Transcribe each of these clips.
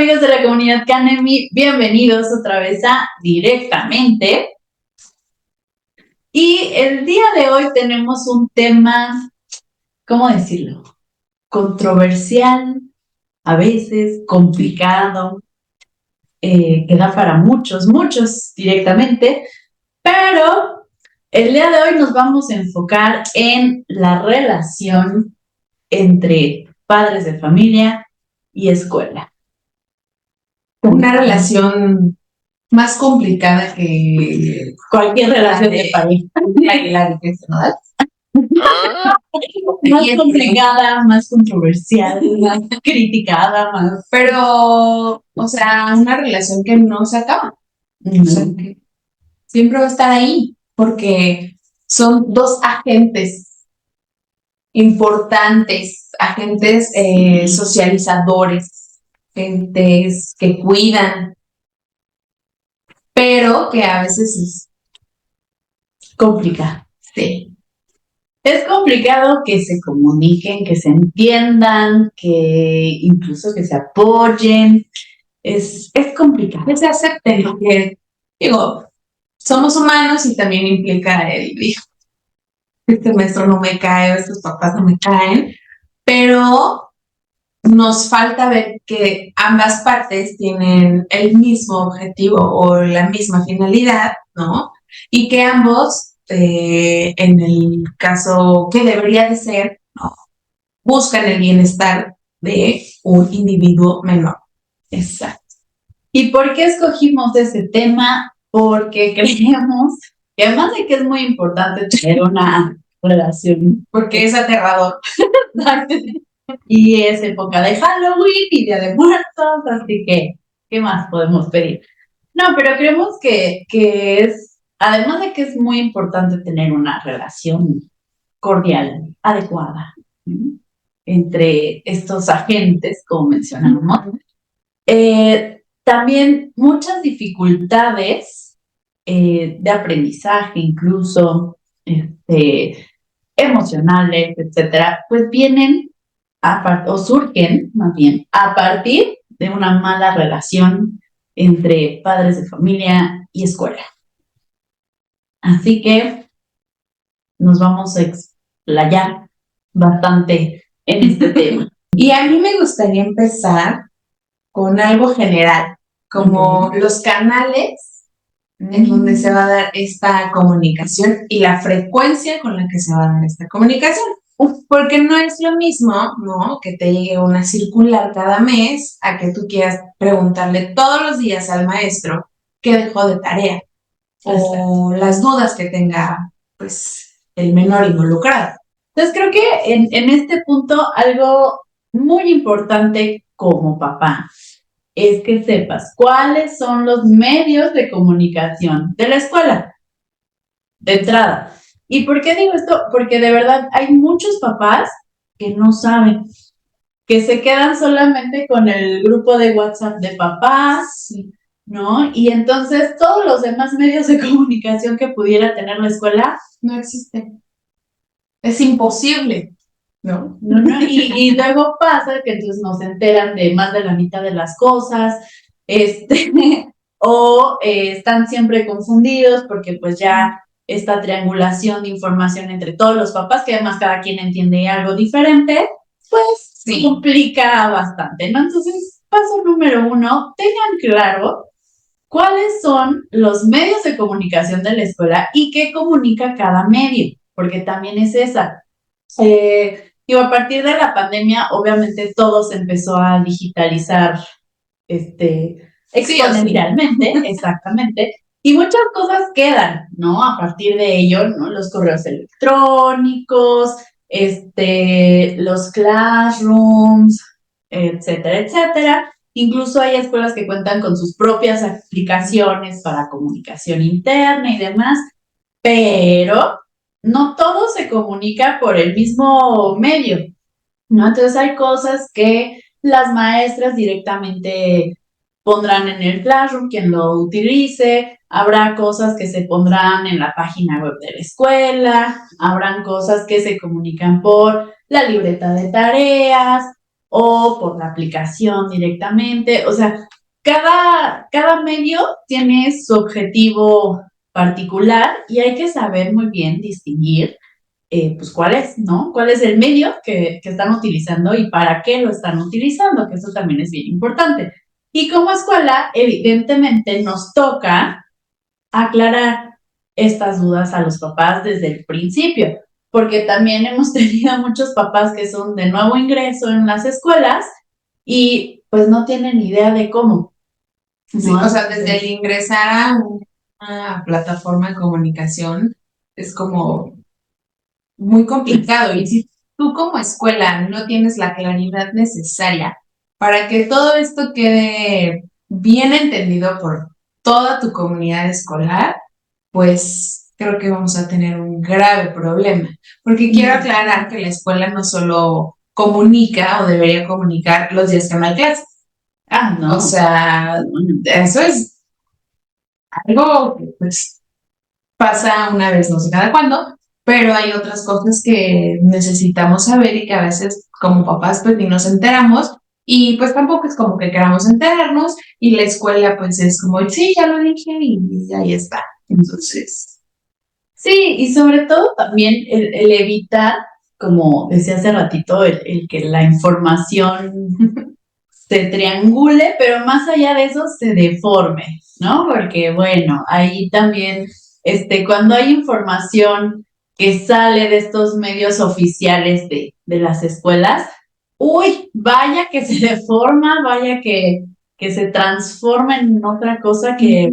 amigos de la comunidad Canemy, bienvenidos otra vez a Directamente. Y el día de hoy tenemos un tema, ¿cómo decirlo? Controversial, a veces complicado, que da para muchos directamente, pero el día de hoy nos vamos a enfocar en la relación entre padres de familia y escuela. Una relación más complicada que cualquier relación de pareja. Más complicada, más controversial, más criticada, más... Pero, o sea, una relación que no se acaba. O sea, que siempre va a estar ahí, porque son dos agentes importantes, agentes socializadores, agentes que cuidan, pero que a veces es complicado. Sí. Es complicado que se comuniquen, que se entiendan, que incluso que se apoyen. Es complicado. Que se acepten, porque, digo, somos humanos y también implica el hijo. Este maestro no me cae, estos papás no me caen, pero nos falta ver que ambas partes tienen el mismo objetivo o la misma finalidad, ¿no? Y que ambos, en el caso que debería de ser, ¿no?, buscan el bienestar de un individuo menor. Exacto. ¿Y por qué escogimos ese tema? Porque creemos que además de que es muy importante tener una relación, porque es aterrador. Y es época de Halloween y Día de Muertos, así que, ¿qué más podemos pedir? No, pero creemos que es, además de que es muy importante tener una relación cordial, adecuada, ¿sí?, entre estos agentes, como mencionamos, también muchas dificultades de aprendizaje, incluso emocionales, etcétera, pues vienen o surgen más bien a partir de una mala relación entre padres de familia y escuela. Así que nos vamos a explayar bastante en este tema. Y a mí me gustaría empezar con algo general, como los canales en donde se va a dar esta comunicación y la frecuencia con la que se va a dar esta comunicación. Porque no es lo mismo, ¿no?, que te llegue una circular cada mes a que tú quieras preguntarle todos los días al maestro qué dejó de tarea o las dudas que tenga, pues, el menor involucrado. Entonces creo que en este punto algo muy importante como papá es que sepas cuáles son los medios de comunicación de la escuela, de entrada. ¿Y por qué digo esto? Porque de verdad hay muchos papás que no saben, que se quedan solamente con el grupo de WhatsApp de papás, ¿no? Y entonces todos los demás medios de comunicación que pudiera tener la escuela no existen. Es imposible, ¿no? Y luego pasa que entonces no se enteran de más de la mitad de las cosas, o están siempre confundidos porque pues ya esta triangulación de información entre todos los papás, que además cada quien entiende algo diferente, pues complica bastante, ¿no? Entonces, paso número 1, tengan claro cuáles son los medios de comunicación de la escuela y qué comunica cada medio, porque también es esa. A partir de la pandemia, obviamente todo se empezó a digitalizar exponencialmente, exactamente, y muchas cosas quedan, ¿no? A partir de ello, ¿no? Los correos electrónicos, los classrooms, etcétera, etcétera. Incluso hay escuelas que cuentan con sus propias aplicaciones para comunicación interna y demás, pero no todo se comunica por el mismo medio, ¿no? Entonces hay cosas que las maestras directamente pondrán en el Classroom, quien lo utilice, habrá cosas que se pondrán en la página web de la escuela, habrán cosas que se comunican por la libreta de tareas, o por la aplicación directamente. O sea, cada medio tiene su objetivo particular y hay que saber muy bien distinguir pues cuál es, ¿no? ¿Cuál es el medio que están utilizando y para qué lo están utilizando? Que eso también es bien importante. Y como escuela, evidentemente nos toca aclarar estas dudas a los papás desde el principio, porque también hemos tenido muchos papás que son de nuevo ingreso en las escuelas y pues no tienen idea de cómo, Sí, ¿no? o sea, desde el ingresar a una plataforma de comunicación es como muy complicado. Y si tú como escuela no tienes la claridad necesaria para que todo esto quede bien entendido por toda tu comunidad escolar, pues creo que vamos a tener un grave problema. Porque quiero aclarar que la escuela no solo comunica o debería comunicar los días que no hay clases. No. O sea, eso es algo que pues pasa una vez, no sé cada cuándo, pero hay otras cosas que necesitamos saber y que a veces como papás pues ni nos enteramos y pues tampoco es como que queramos enterarnos y la escuela pues es como, sí, ya lo dije y ahí está. Entonces, Sí, y sobre todo también el evitar, como decía hace ratito, el que la información se triangule, pero más allá de eso se deforme, ¿no? Porque bueno, ahí también, cuando hay información que sale de estos medios oficiales de las escuelas, uy, vaya que se deforma, vaya que se transforma en otra cosa que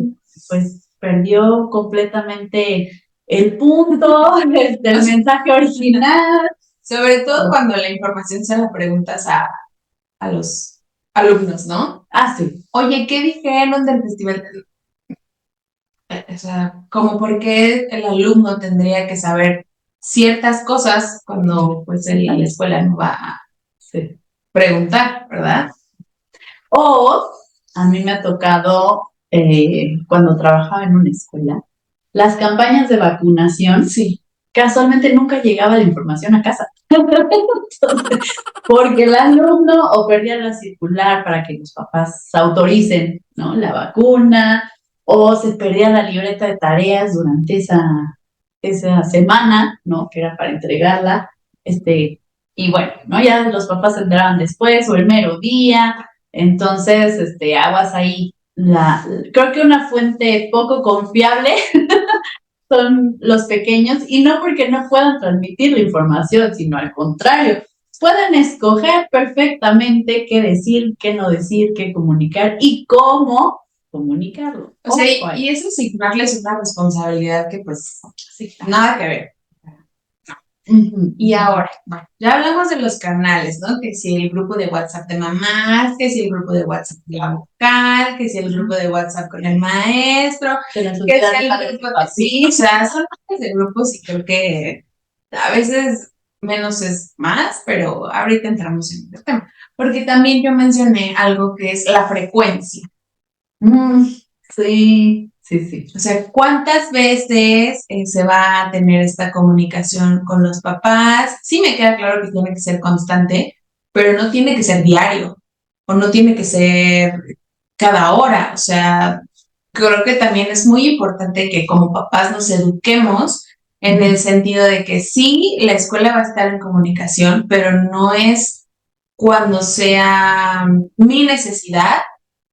pues perdió completamente el punto, el mensaje original. sobre todo cuando la información se la preguntas a los alumnos, ¿no? Sí. Oye, ¿qué dijeron del festival? O sea, como por qué el alumno tendría que saber ciertas cosas cuando pues él a la escuela no va a preguntar, ¿verdad? O a mí me ha tocado, cuando trabajaba en una escuela, las campañas de vacunación, Sí. casualmente nunca llegaba la información a casa. Entonces, porque el alumno o perdía la circular para que los papás autoricen, ¿no?, la vacuna, o se perdía la libreta de tareas durante esa semana, ¿no?, que era para entregarla. Y bueno, ¿no? Ya los papás se enteraban después o el mero día. Entonces, aguas ahí. Creo que una fuente poco confiable son los pequeños y no porque no puedan transmitir la información, sino al contrario, pueden escoger perfectamente qué decir, qué no decir, qué comunicar y cómo comunicarlo. O sea, y eso asignarles una responsabilidad que pues sí, nada que ver. Y ahora, bueno, ya hablamos de los canales, ¿no? Que si el grupo de WhatsApp de mamás, que si el grupo de WhatsApp de la vocal, que si el grupo de WhatsApp con el maestro, que si el grupo de... Sí, o sea, son miles de grupos y creo que a veces menos es más, pero ahorita entramos en este tema. Porque también yo mencioné algo que es la frecuencia. Sí, sí, sí. O sea, ¿cuántas veces se va a tener esta comunicación con los papás? Sí me queda claro que tiene que ser constante, pero no tiene que ser diario o no tiene que ser cada hora. O sea, creo que también es muy importante que como papás nos eduquemos en el sentido de que sí, la escuela va a estar en comunicación, pero no es cuando sea mi necesidad,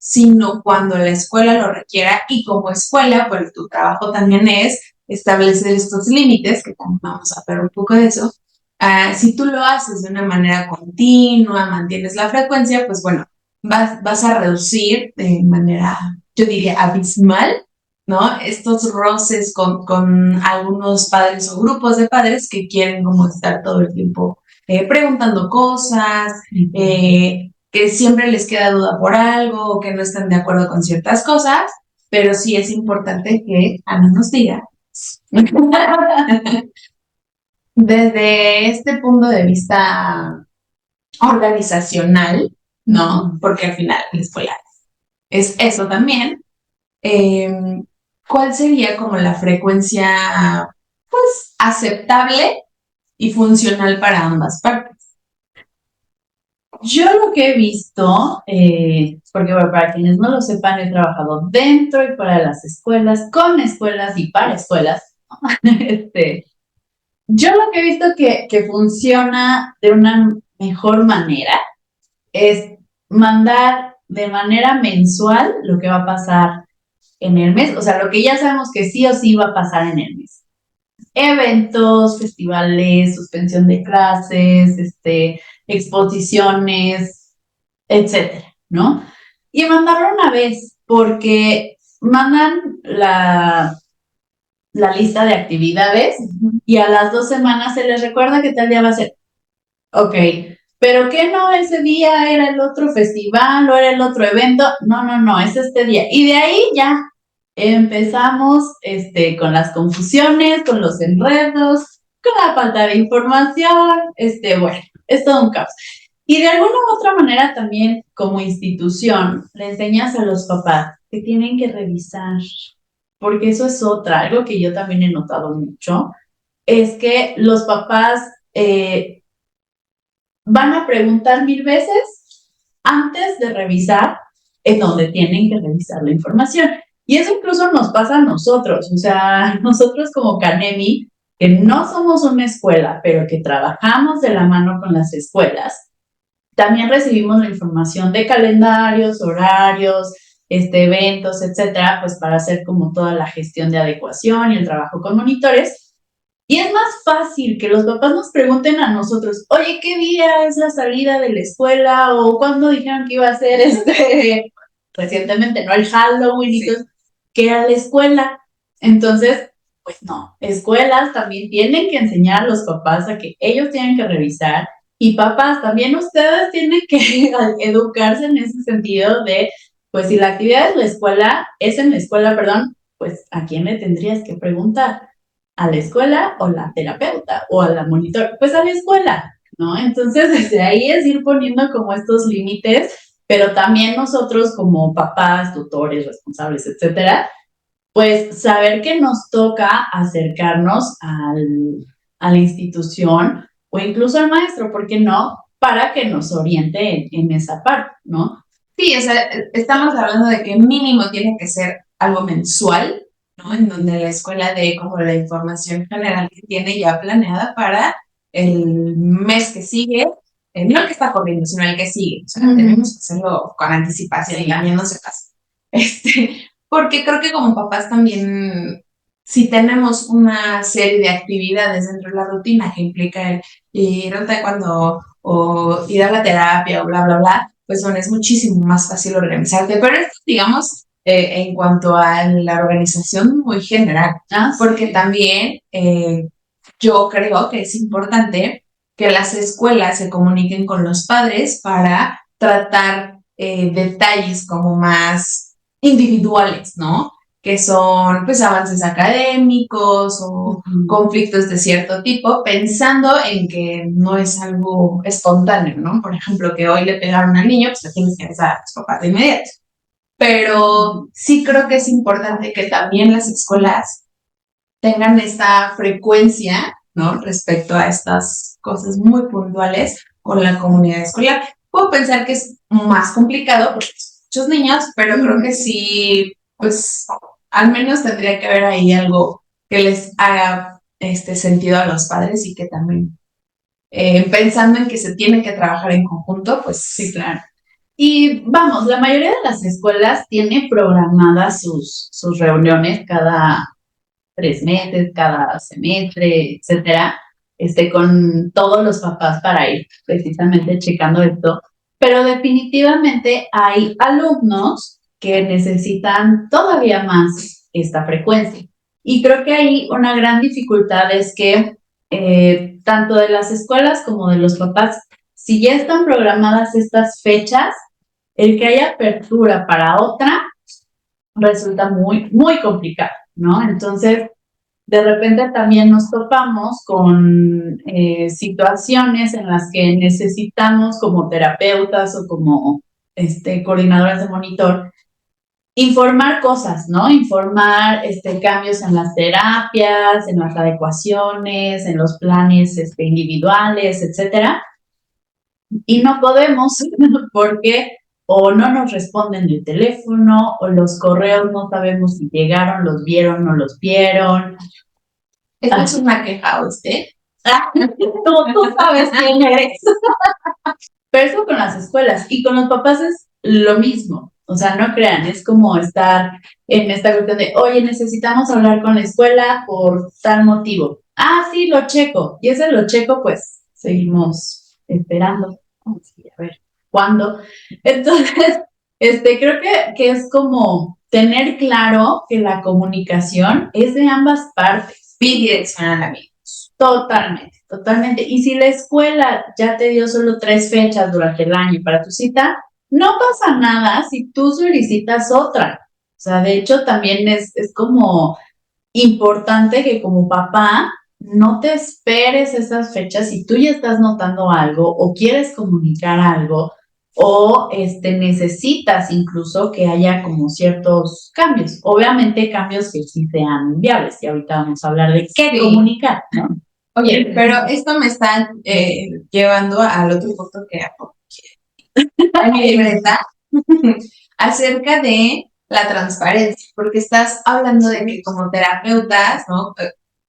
sino cuando la escuela lo requiera y como escuela, pues tu trabajo también es establecer estos límites, que también vamos a ver un poco de eso. Si tú lo haces de una manera continua, mantienes la frecuencia, pues bueno, vas a reducir de manera, yo diría, abismal, ¿no? Estos roces con algunos padres o grupos de padres que quieren como estar todo el tiempo preguntando cosas, que siempre les queda duda por algo, que no están de acuerdo con ciertas cosas, pero sí es importante que a mí nos diga desde este punto de vista organizacional, ¿no? Porque al final la escuela es eso también. ¿Cuál sería como la frecuencia, pues, aceptable y funcional para ambas partes? Yo lo que he visto, porque bueno, para quienes no lo sepan, he trabajado dentro y para las escuelas, con escuelas y para escuelas. Este, yo lo que he visto que funciona de una mejor manera es mandar de manera mensual lo que va a pasar en el mes, o sea, lo que ya sabemos que sí o sí va a pasar en el mes. Eventos, festivales, suspensión de clases, exposiciones, etcétera, ¿no? Y mandarlo una vez, porque mandan la lista de actividades y a las 2 semanas se les recuerda que tal día va a ser. Ok, pero ¿qué no? Ese día era el otro festival o era el otro evento. No, no, no, es este día. Y de ahí ya empezamos con las confusiones, con los enredos, con la falta de información. Bueno, es todo un caos. Y de alguna u otra manera también como institución le enseñas a los papás que tienen que revisar, porque eso es algo que yo también he notado mucho, es que los papás van a preguntar 1000 veces antes de revisar en donde tienen que revisar la información. Y eso incluso nos pasa a nosotros, o sea, nosotros como Canemi, que no somos una escuela, pero que trabajamos de la mano con las escuelas, también recibimos la información de calendarios, horarios, eventos, etcétera, pues para hacer como toda la gestión de adecuación y el trabajo con monitores. Y es más fácil que los papás nos pregunten a nosotros, oye, ¿qué día es la salida de la escuela? O ¿cuándo dijeron que iba a ser recientemente, ¿no? El Halloween y todo, que era la escuela. Entonces, pues no, escuelas también tienen que enseñar a los papás a que ellos tienen que revisar y papás, también ustedes tienen que educarse en ese sentido de, pues si la actividad es en la escuela, perdón, pues ¿a quién le tendrías que preguntar? ¿A la escuela o la terapeuta o a la monitor? Pues a la escuela, ¿no? Entonces, desde ahí es ir poniendo como estos límites, pero también nosotros como papás, tutores, responsables, etcétera, pues saber que nos toca acercarnos a la institución o incluso al maestro, ¿por qué no? Para que nos oriente en esa parte, ¿no? Sí, o sea, estamos hablando de que mínimo tiene que ser algo mensual, ¿no? En donde la escuela dé como la información general que tiene ya planeada para el mes que sigue, no el que está corriendo, sino el que sigue. O sea, tenemos que hacerlo con anticipación y también no se pasa. Porque creo que como papás también, si tenemos una serie de actividades dentro de la rutina que implica el ir a taekwondo o ir a la terapia o bla, bla, bla, pues bueno, es muchísimo más fácil organizarte. Pero esto, digamos, en cuanto a la organización muy general, porque también yo creo que es importante que las escuelas se comuniquen con los padres para tratar detalles como más individuales, ¿no? Que son pues avances académicos o conflictos de cierto tipo, pensando en que no es algo espontáneo, ¿no? Por ejemplo, que hoy le pegaron al niño, pues le tienes que avisar a tus papás de inmediato. Pero sí creo que es importante que también las escuelas tengan esta frecuencia, ¿no? Respecto a estas cosas muy puntuales con la comunidad escolar. Puedo pensar que es más complicado porque son muchos niños, pero creo que sí, pues al menos tendría que haber ahí algo que les haga sentido a los padres y que también, pensando en que se tiene que trabajar en conjunto, pues sí, claro. Y vamos, la mayoría de las escuelas tiene programadas sus reuniones cada 3 meses, cada semestre, etcétera, con todos los papás para ir precisamente checando esto. Pero definitivamente hay alumnos que necesitan todavía más esta frecuencia. Y creo que hay una gran dificultad es que tanto de las escuelas como de los papás, si ya están programadas estas fechas, el que haya apertura para otra resulta muy, muy complicado, ¿no? Entonces, de repente también nos topamos con situaciones en las que necesitamos como terapeutas o como coordinadoras de monitor informar cosas, ¿no? Informar cambios en las terapias, en las adecuaciones, en los planes individuales, etcétera. y no podemos porque o no nos responden el teléfono o los correos no sabemos si llegaron, los vieron, no los vieron. Esto es una queja, ¿usted? Tú sabes quién eres. Pero eso con las escuelas y con los papás es lo mismo. O sea, no crean, es como estar en esta cuestión de, oye, necesitamos hablar con la escuela por tal motivo. Ah, sí, lo checo. Y ese lo checo, pues seguimos esperando. Vamos a ver cuándo. Entonces, creo que es como tener claro que la comunicación es de ambas partes. Bidireccional, amigos. Totalmente, totalmente. Y si la escuela ya te dio solo 3 fechas durante el año para tu cita, no pasa nada si tú solicitas otra. O sea, de hecho, también es como importante que como papá no te esperes esas fechas si tú ya estás notando algo o quieres comunicar algo o necesitas incluso que haya como ciertos cambios. Obviamente cambios que sí sean viables y ahorita vamos a hablar de qué comunicar, ¿no? Oye, pero esto me está llevando al otro punto que a mi libreta acerca de la transparencia, porque estás hablando de que como terapeutas, ¿no?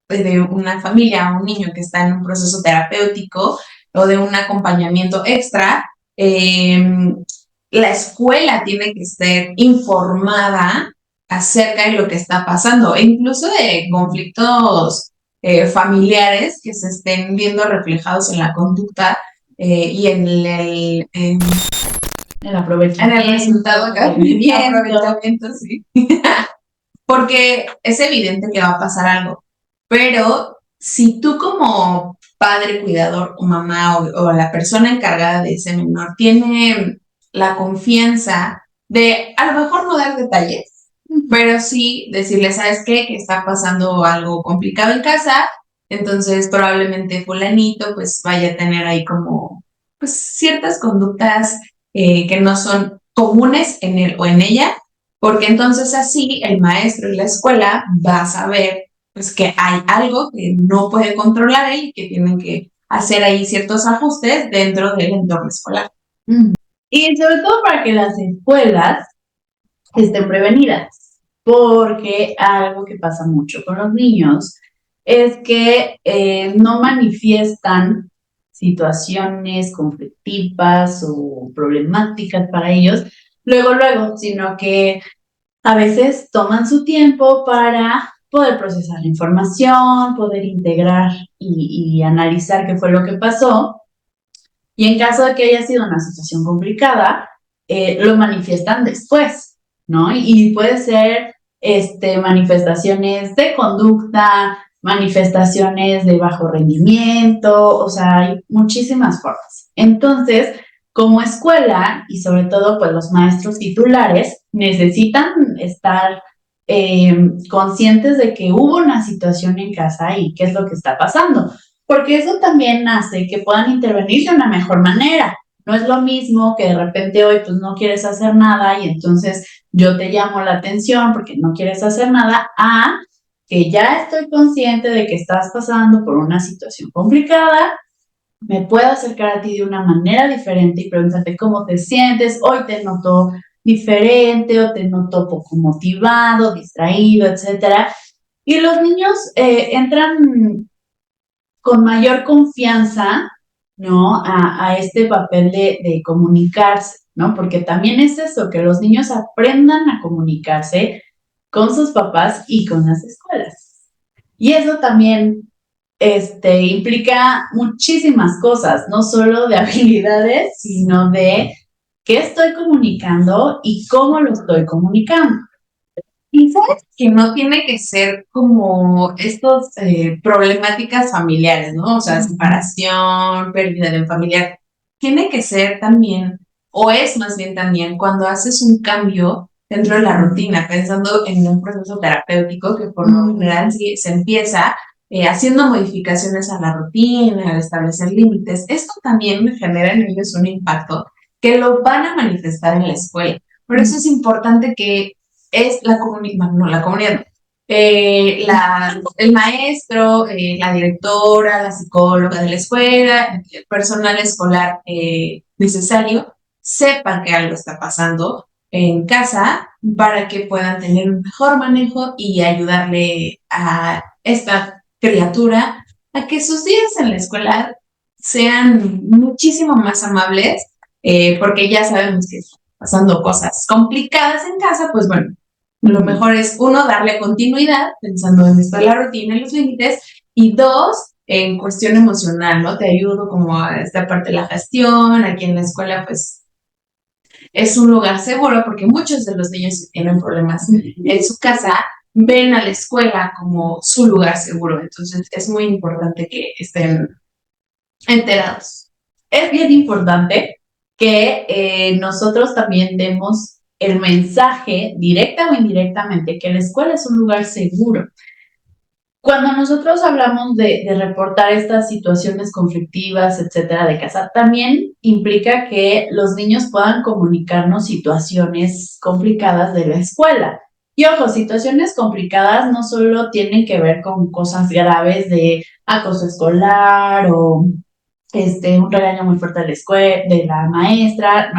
De una familia o un niño que está en un proceso terapéutico o de un acompañamiento extra, la escuela tiene que ser informada acerca de lo que está pasando, e incluso de conflictos familiares que se estén viendo reflejados en la conducta y en el aprovechamiento. En el resultado aprovechamiento, sí. Porque es evidente que va a pasar algo. Pero si tú como padre, cuidador o mamá o la persona encargada de ese menor tiene la confianza de a lo mejor no dar detalles, pero sí decirle, ¿sabes qué? Que está pasando algo complicado en casa, entonces probablemente fulanito pues vaya a tener ahí como pues ciertas conductas que no son comunes en él o en ella, porque entonces así el maestro y la escuela va a saber pues que hay algo que no puede controlar él y que tienen que hacer ahí ciertos ajustes dentro del entorno escolar. Y sobre todo para que las escuelas estén prevenidas, porque algo que pasa mucho con los niños es que no manifiestan situaciones conflictivas o problemáticas para ellos luego, sino que a veces toman su tiempo para poder procesar la información, poder integrar y analizar qué fue lo que pasó. Y en caso de que haya sido una situación complicada, lo manifiestan después, ¿no? Y puede ser manifestaciones de conducta, manifestaciones de bajo rendimiento, o sea, hay muchísimas formas. Entonces, como escuela y sobre todo pues los maestros titulares necesitan estar conscientes de que hubo una situación en casa y qué es lo que está pasando, porque eso también hace que puedan intervenir de una mejor manera. No es lo mismo que de repente hoy pues no quieres hacer nada y entonces yo te llamo la atención porque no quieres hacer nada, a que ya estoy consciente de que estás pasando por una situación complicada, me puedo acercar a ti de una manera diferente y preguntarte cómo te sientes, hoy te noto diferente o te noto poco motivado, distraído, etcétera. Y los niños entran con mayor confianza, ¿no? A este papel de comunicarse, ¿no? Porque también es eso, que los niños aprendan a comunicarse con sus papás y con las escuelas. Y eso también implica muchísimas cosas, no solo de habilidades, sino de qué estoy comunicando y cómo lo estoy comunicando. Y sabes que no tiene que ser como estos problemáticas familiares, ¿no? O sea, separación, pérdida de un familiar. Tiene que ser también, o es más bien también, cuando haces un cambio dentro de la rutina, pensando en un proceso terapéutico que por lo general se empieza haciendo modificaciones a la rutina, al establecer límites. Esto también genera en ellos un impacto que lo van a manifestar en la escuela. Por eso es importante que es la comunidad, no, la comunidad, el maestro, la directora, la psicóloga de la escuela, el personal escolar necesario, sepan que algo está pasando en casa para que puedan tener un mejor manejo y ayudarle a esta criatura a que sus días en la escuela sean muchísimo más amables, porque ya sabemos que están pasando cosas complicadas en casa, pues bueno, lo mejor es, uno, darle continuidad, pensando en esto de la rutina y los límites, y dos, en cuestión emocional, ¿no? Te ayudo como a esta parte de la gestión, aquí en la escuela, pues, es un lugar seguro, porque muchos de los niños que tienen problemas en su casa ven a la escuela como su lugar seguro, entonces es muy importante que estén enterados. Es bien importante que nosotros también demos el mensaje, directa o indirectamente, que la escuela es un lugar seguro. Cuando nosotros hablamos de reportar estas situaciones conflictivas, etcétera, de casa, también implica que los niños puedan comunicarnos situaciones complicadas de la escuela. Y ojo, situaciones complicadas no solo tienen que ver con cosas graves de acoso escolar o un regaño muy fuerte de la escuela, de la maestra,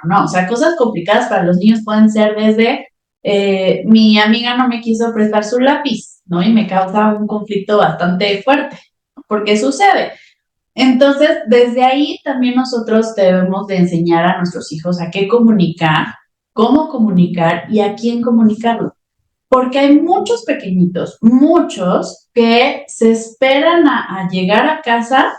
no, o sea, cosas complicadas para los niños pueden ser desde mi amiga no me quiso prestar su lápiz, ¿no? Y me causa un conflicto bastante fuerte, porque sucede. Entonces, desde ahí también nosotros debemos de enseñar a nuestros hijos a qué comunicar, cómo comunicar y a quién comunicarlo. Porque hay muchos pequeñitos, muchos que se esperan a llegar a casa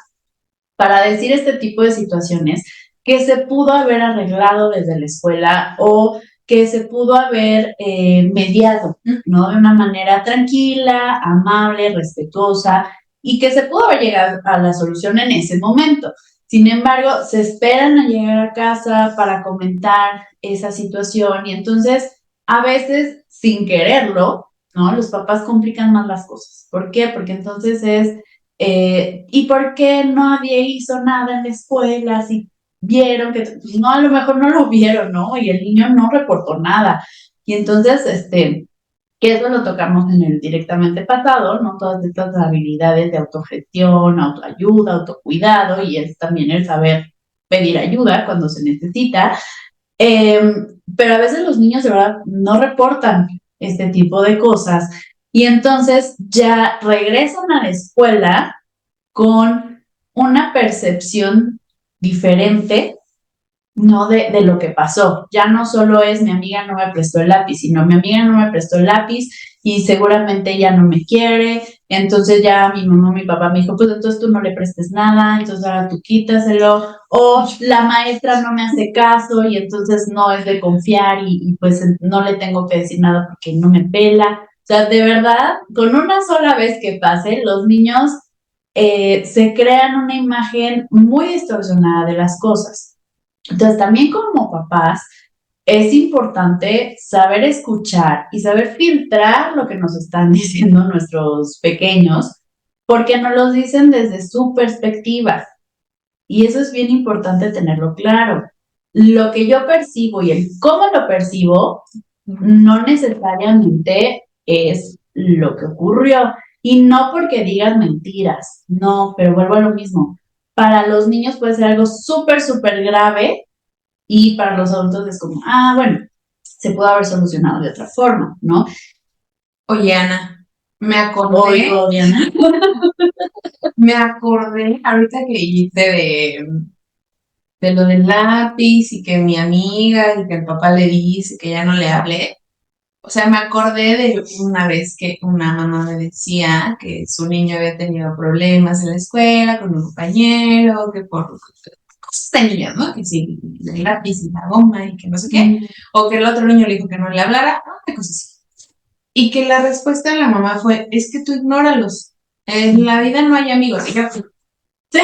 para decir este tipo de situaciones que se pudo haber arreglado desde la escuela o que se pudo haber mediado, ¿no? De una manera tranquila, amable, respetuosa y que se pudo haber llegado a la solución en ese momento. Sin embargo, se esperan a llegar a casa para comentar esa situación y entonces a veces sin quererlo, ¿no? Los papás complican más las cosas. ¿Por qué? Porque entonces ¿y por qué nadie hizo nada en la escuela? Si vieron que, pues no, a lo mejor no lo vieron, ¿no? Y el niño no reportó nada. Y entonces, que eso lo tocamos en el directamente pasado, ¿no? Todas estas habilidades de autogestión, autoayuda, autocuidado, y es también el saber pedir ayuda cuando se necesita. Eh, pero a veces los niños de verdad no reportan este tipo de cosas y entonces ya regresan a la escuela con una percepción diferente, ¿no? De lo que pasó. Ya no solo es mi amiga no me prestó el lápiz, sino mi amiga no me prestó el lápiz y seguramente ella no me quiere. Entonces ya mi mamá, mi papá me dijo, pues entonces tú no le prestes nada, entonces ahora tú quítaselo. O la maestra no me hace caso y entonces no es de confiar y pues no le tengo que decir nada porque no me pela. O sea, de verdad, con una sola vez que pase, los niños se crean una imagen muy distorsionada de las cosas. Entonces, también como papás, es importante saber escuchar y saber filtrar lo que nos están diciendo nuestros pequeños, porque nos lo dicen desde su perspectiva. Y eso es bien importante tenerlo claro. Lo que yo percibo y el cómo lo percibo no necesariamente es lo que ocurrió. Y no porque digas mentiras, no, pero vuelvo a lo mismo. Para los niños puede ser algo súper, súper grave y para los adultos es como, ah, bueno, se pudo haber solucionado de otra forma, ¿no? Oye, Ana, me acordé, Oigo, Diana. me acordé ahorita que dijiste de lo del lápiz y que mi amiga y que el papá le dice que ya no le hablé. O sea, me acordé de una vez que una mamá me decía que su niño había tenido problemas en la escuela con un compañero, que por cosas de niños, ¿no? Que sí, el lápiz y la goma y que no sé qué, o que el otro niño le dijo que no le hablara, una cosa así. Y que la respuesta de la mamá fue, es que tú ignóralos. En la vida no hay amigos. Y yo, Sí,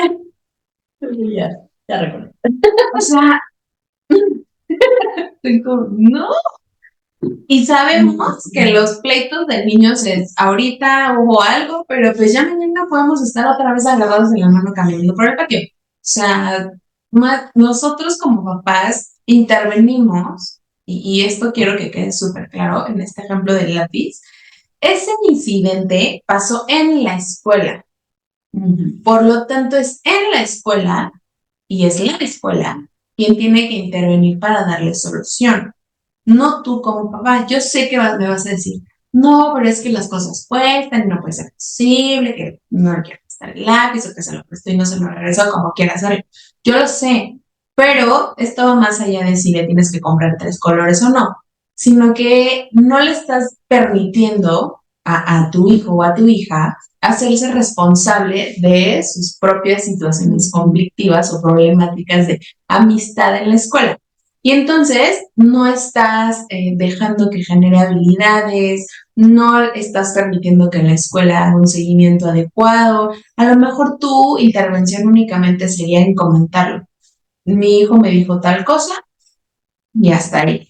ya, ya recuerdo. o sea, digo, no. Y sabemos que los pleitos de niños es, ahorita hubo algo, pero pues ya mañana podemos estar otra vez agarrados de la mano caminando por el patio. O sea, nosotros como papás intervenimos, y esto quiero que quede súper claro en este ejemplo del lápiz, ese incidente pasó en la escuela. Por lo tanto, es en la escuela y es la escuela quien tiene que intervenir para darle solución. No tú como papá. Yo sé que me vas a decir, no, pero es que las cosas cuestan, no puede ser posible, que no le quiero prestar el lápiz o que se lo presto y no se lo regreso como quiera hacerlo. Yo lo sé, pero esto va más allá de si le tienes que comprar 3 colores o no, sino que no le estás permitiendo a tu hijo o a tu hija hacerse responsable de sus propias situaciones conflictivas o problemáticas de amistad en la escuela. Y entonces no estás dejando que genere habilidades, no estás permitiendo que en la escuela haga un seguimiento adecuado. A lo mejor tu intervención únicamente sería en comentarlo. Mi hijo me dijo tal cosa y hasta ahí.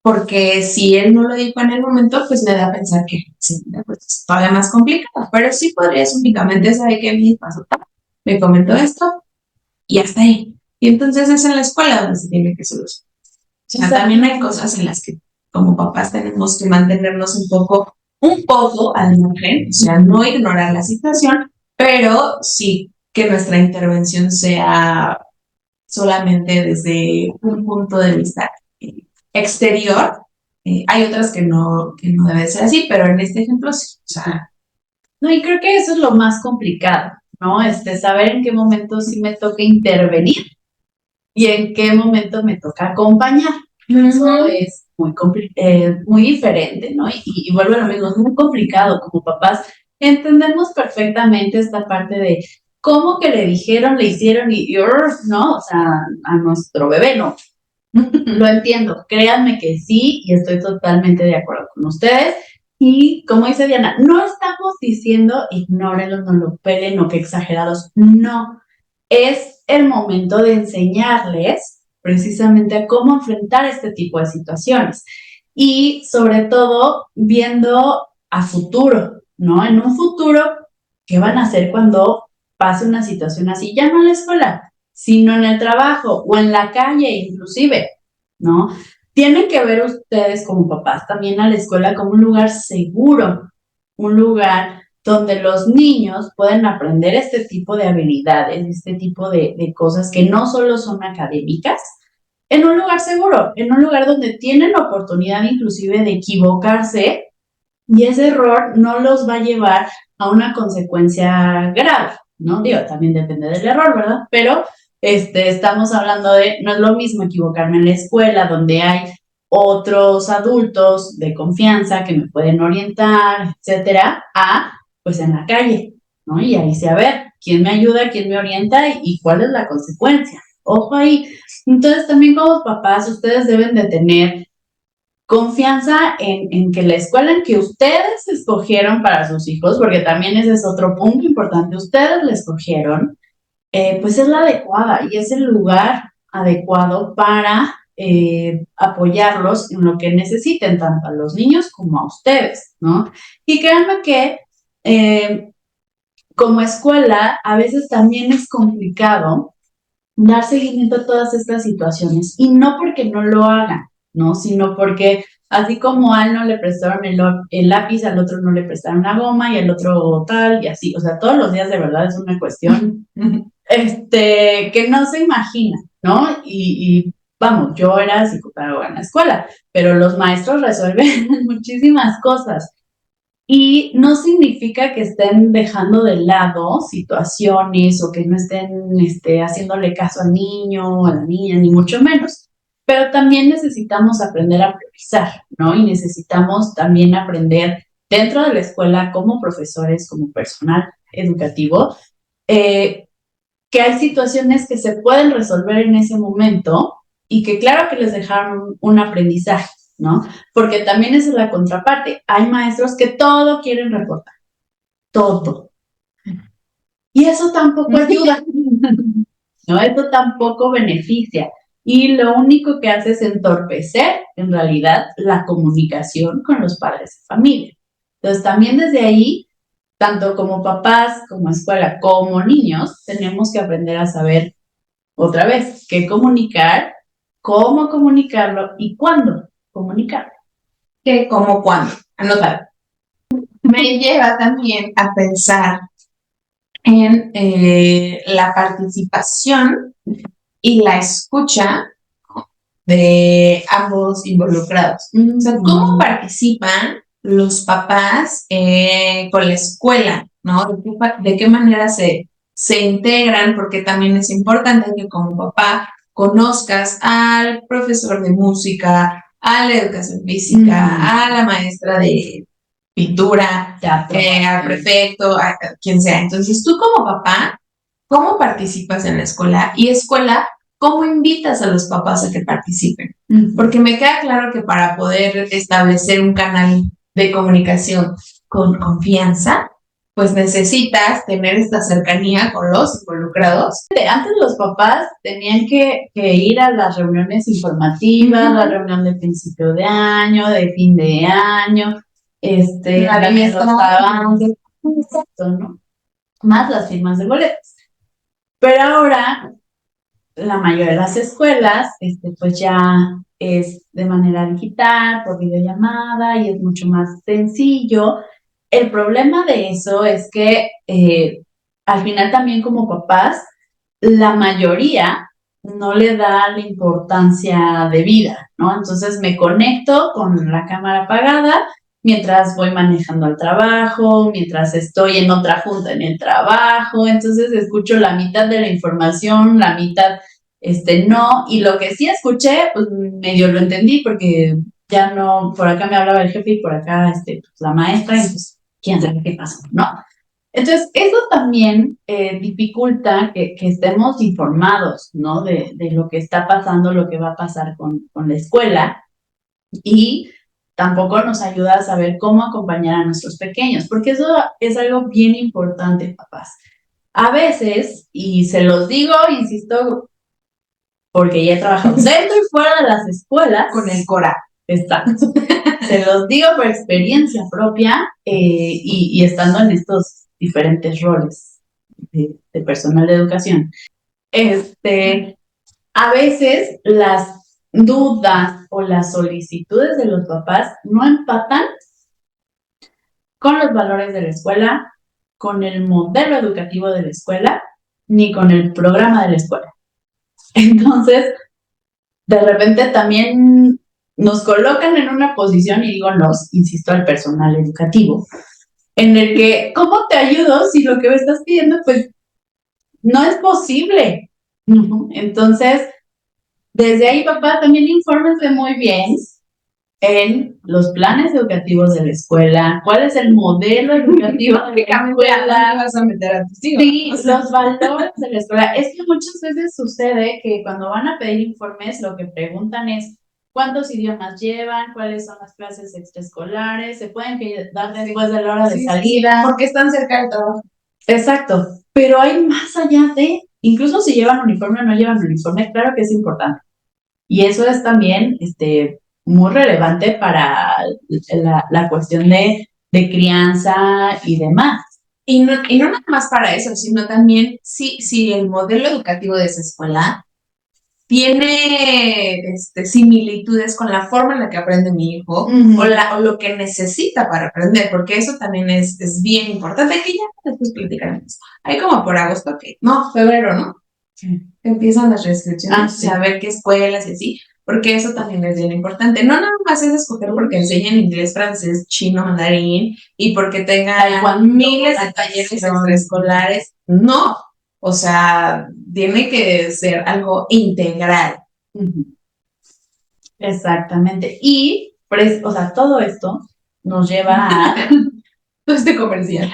Porque si él no lo dijo en el momento, pues me da a pensar que sí, pues es todavía más complicado. Pero sí podrías únicamente saber que mi pasó tal, me comentó esto y hasta ahí. Y entonces es en la escuela donde se tiene que solucionar. O sea, también hay cosas en las que como papás tenemos que mantenernos un poco al margen, o sea, no ignorar la situación, pero sí que nuestra intervención sea solamente desde un punto de vista exterior. Hay otras que no debe ser así, pero en este ejemplo sí. O sea, No, y creo que eso es lo más complicado, ¿no? Saber en qué momento sí me toca intervenir y en qué momento me toca acompañar. Eso es muy diferente, ¿no? Y vuelvo a lo mismo, es muy complicado como papás. Entendemos perfectamente esta parte de cómo que le dijeron, le hicieron ¿no? O sea, a nuestro bebé, ¿no? Lo entiendo, créanme que sí, y estoy totalmente de acuerdo con ustedes. Y como dice Diana, no estamos diciendo ignórenlo, no lo pelen o que exagerados, no. Es el momento de enseñarles precisamente a cómo enfrentar este tipo de situaciones. Y sobre todo viendo a futuro, ¿no? En un futuro, ¿qué van a hacer cuando pase una situación así? Ya no en la escuela, sino en el trabajo o en la calle inclusive, ¿no? Tienen que ver ustedes como papás también a la escuela como un lugar seguro, un lugar donde los niños pueden aprender este tipo de habilidades, este tipo de cosas que no solo son académicas, en un lugar seguro, en un lugar donde tienen la oportunidad inclusive de equivocarse y ese error no los va a llevar a una consecuencia grave, ¿no? Digo, también depende del error, ¿verdad? Pero estamos hablando de, no es lo mismo equivocarme en la escuela donde hay otros adultos de confianza que me pueden orientar, etcétera, a pues en la calle, ¿no? Y ahí sí, a ver, ¿quién me ayuda, quién me orienta y cuál es la consecuencia? Ojo ahí. Entonces, también como papás, ustedes deben de tener confianza en que la escuela en que ustedes escogieron para sus hijos, porque también ese es otro punto importante, ustedes la escogieron, pues es la adecuada y es el lugar adecuado para apoyarlos en lo que necesiten, tanto a los niños como a ustedes, ¿no? Y créanme que como escuela a veces también es complicado dar seguimiento a todas estas situaciones y no porque no lo hagan, ¿no? Sino porque así como a él no le prestaron el lápiz, al otro no le prestaron la goma y al otro tal y así, o sea, todos los días de verdad es una cuestión que no se imagina, ¿no? Y vamos, yo era psicopedagoga en la escuela, pero los maestros resuelven muchísimas cosas. Y no significa que estén dejando de lado situaciones o que no estén haciéndole caso al niño o a la niña, ni mucho menos. Pero también necesitamos aprender a priorizar, ¿no? Y necesitamos también aprender dentro de la escuela como profesores, como personal educativo, eh, que hay situaciones que se pueden resolver en ese momento y que claro que les dejaron un aprendizaje, ¿no? Porque también esa es la contraparte. Hay maestros que todo quieren reportar, todo. Y eso tampoco ayuda, ¿no? Eso tampoco beneficia. Y lo único que hace es entorpecer, en realidad, la comunicación con los padres de familia. Entonces, también desde ahí, tanto como papás, como escuela, como niños, tenemos que aprender a saber otra vez qué comunicar, cómo comunicarlo y cuándo comunicarlo. ¿qué, cómo, cuándo? Anotar. me lleva también a pensar en la participación y la escucha de ambos involucrados. O sea, ¿cómo participan los papás con la escuela? ¿No? ¿De qué manera se integran? Porque también es importante que como papá conozcas al profesor de música, a la educación física, a la maestra de pintura, al prefecto, a quien sea. Entonces, tú como papá, ¿cómo participas en la escuela? Y escuela, ¿cómo invitas a los papás a que participen? Porque me queda claro que para poder establecer un canal de comunicación con confianza, pues necesitas tener esta cercanía con los involucrados. Antes los papás tenían que ir a las reuniones informativas, la reunión de principio de año, de fin de año, la fiesta, ¿no? Más las firmas de boletos. Pero ahora la mayoría de las escuelas, pues ya es de manera digital, por videollamada y es mucho más sencillo. El problema de eso es que al final también como papás, la mayoría no le da la importancia de vida, ¿no? Entonces me conecto con la cámara apagada mientras voy manejando al trabajo, mientras estoy en otra junta en el trabajo, entonces escucho la mitad de la información, la mitad, no, y lo que sí escuché, pues medio lo entendí porque ya no, por acá me hablaba el jefe y por acá, pues, la maestra, y pues, quién sabe qué pasó, ¿no? Entonces, eso también dificulta que estemos informados, ¿no? De lo que está pasando, lo que va a pasar con la escuela y tampoco nos ayuda a saber cómo acompañar a nuestros pequeños, porque eso es algo bien importante, papás. A veces, y se los digo, insisto, porque ya he trabajado dentro y fuera de las escuelas. Con el Cora. Exacto. Se los digo por experiencia propia y estando en estos diferentes roles de personal de educación. A veces las dudas o las solicitudes de los papás no empatan con los valores de la escuela, con el modelo educativo de la escuela, ni con el programa de la escuela. Entonces, de repente también nos colocan en una posición, y digo nos, insisto, al personal educativo, en el que, ¿cómo te ayudo si lo que me estás pidiendo, pues, no es posible? Entonces, desde ahí, papá, también infórmense muy bien en los planes educativos de la escuela, cuál es el modelo educativo de la escuela, vas a meter a tus hijos. sí, los valores de la escuela. Es que muchas veces sucede que cuando van a pedir informes, lo que preguntan es cuántos idiomas llevan, cuáles son las clases extraescolares, se pueden dar después de la hora de salida. Porque están cerca del trabajo. Exacto, pero hay más allá de, incluso si llevan uniforme o no llevan uniforme, claro que es importante. Y eso es también muy relevante para la cuestión de crianza y demás. Y no nada más para eso, sino también si el modelo educativo de esa escuela tiene similitudes con la forma en la que aprende mi hijo o lo que necesita para aprender, porque eso también es bien importante, que ya después platicaremos. Hay como por agosto, febrero, ¿no? Sí. Empiezan las restricciones, sí. Saber qué escuelas y así, porque eso también es bien importante. No nada más es escoger porque enseñan inglés, francés, chino, mandarín y porque tengan miles de talleres extraescolares. No, o sea, tiene que ser algo integral. Exactamente. Y, o sea, todo esto nos lleva a todo comercial.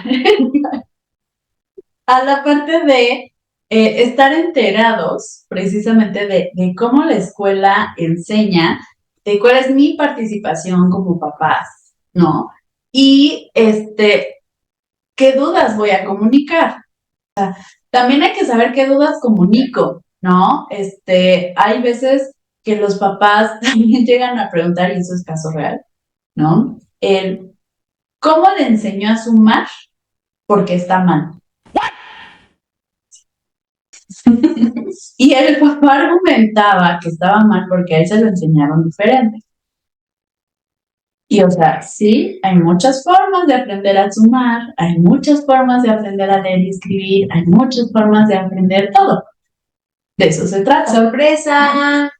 A la parte de estar enterados precisamente de cómo la escuela enseña, de cuál es mi participación como papás, ¿no? Y qué dudas voy a comunicar. También hay que saber qué dudas comunico, ¿no? Hay veces que los papás también llegan a preguntar, y eso es caso real, ¿no? ¿Cómo le enseñó a sumar? Porque está mal. Y el papá argumentaba que estaba mal porque a él se lo enseñaron diferente. Y o sea, sí, hay muchas formas de aprender a sumar, hay muchas formas de aprender a leer y escribir, hay muchas formas de aprender todo. De eso se trata. ¡Sorpresa!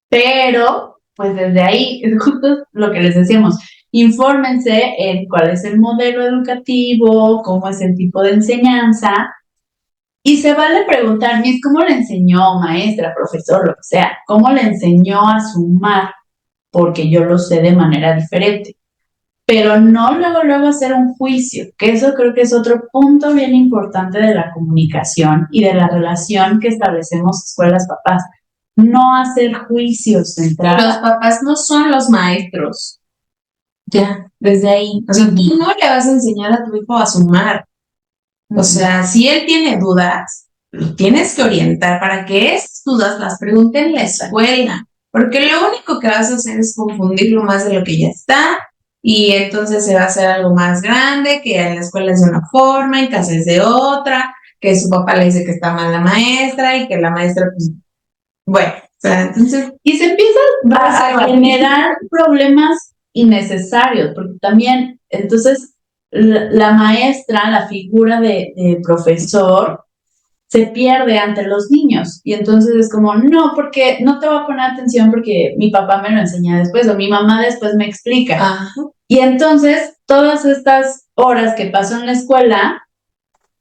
Pero, pues desde ahí, es justo lo que les decíamos, infórmense en cuál es el modelo educativo, cómo es el tipo de enseñanza, y se vale preguntar, Miss, ¿cómo le enseñó maestra, profesor, lo que sea? ¿Cómo le enseñó a sumar? Porque yo lo sé de manera diferente. Pero no luego hacer un juicio, que eso creo que es otro punto bien importante de la comunicación y de la relación que establecemos escuelas-papás. No hacer juicios de Los entrada. papás no son los maestros. Ya, desde ahí. O sea, tú no le vas a enseñar a tu hijo a sumar. O sea, si él tiene dudas, lo tienes que orientar para que esas dudas las pregunte en la escuela, porque lo único que vas a hacer es confundirlo más de lo que ya está, y entonces se va a hacer algo más grande, que en la escuela es de una forma, en casa es de otra, que su papá le dice que está mal la maestra y que la maestra, pues, bueno, o sea, entonces, Y se empiezan a generar problemas innecesarios, porque también, entonces, la maestra, la figura de profesor, se pierde ante los niños. Y entonces es como, no, porque no te voy a poner atención porque mi papá me lo enseña después o mi mamá después me explica. ajá, Y entonces, todas estas horas que paso en la escuela,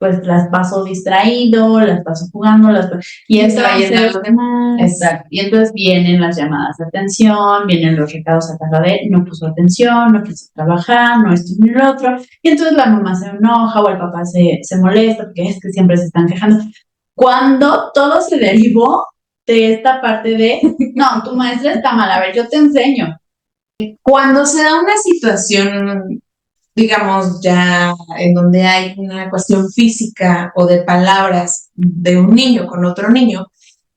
pues las paso distraído, las paso jugando, y entonces, los demás. exacto, y entonces vienen las llamadas de atención, vienen los recados a casa de no puso atención, no quiso trabajar, no esto ni lo otro, y entonces la mamá se enoja o el papá se molesta porque es que siempre se están quejando. Cuando todo se derivó de esta parte de, no, tu maestra está mal, a ver, yo te enseño. Cuando se da una situación, digamos, ya en donde hay una cuestión física o de palabras de un niño con otro niño,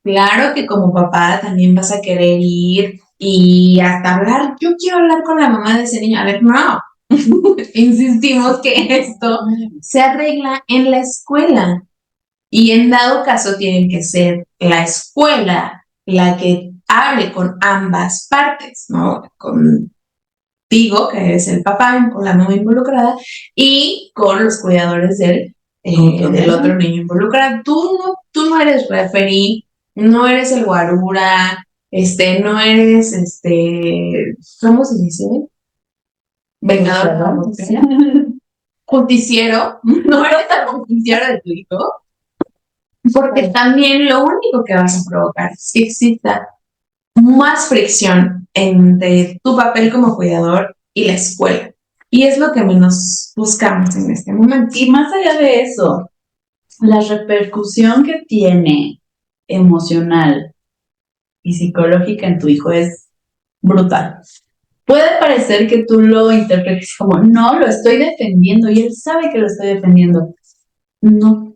claro que como papá también vas a querer ir y hasta hablar, yo quiero hablar con la mamá de ese niño. A ver, no, insistimos que esto se arregla en la escuela y en dado caso tiene que ser la escuela la que hable con ambas partes, ¿no? Contigo, que es el papá o la mamá involucrada, y con los cuidadores del otro niño involucrado. Tú no eres referí, no eres el guarura, no eres, ¿cómo se dice? Vengador de la justicia. Justiciero, no eres el justiciero de tu hijo, porque también lo único que vas a provocar es que exista más fricción entre tu papel como cuidador y la escuela. Y es lo que menos buscamos en este momento. Y más allá de eso, la repercusión que tiene emocional y psicológica en tu hijo es brutal. Puede parecer que tú lo interpretes como, no, lo estoy defendiendo y él sabe que lo estoy defendiendo. No,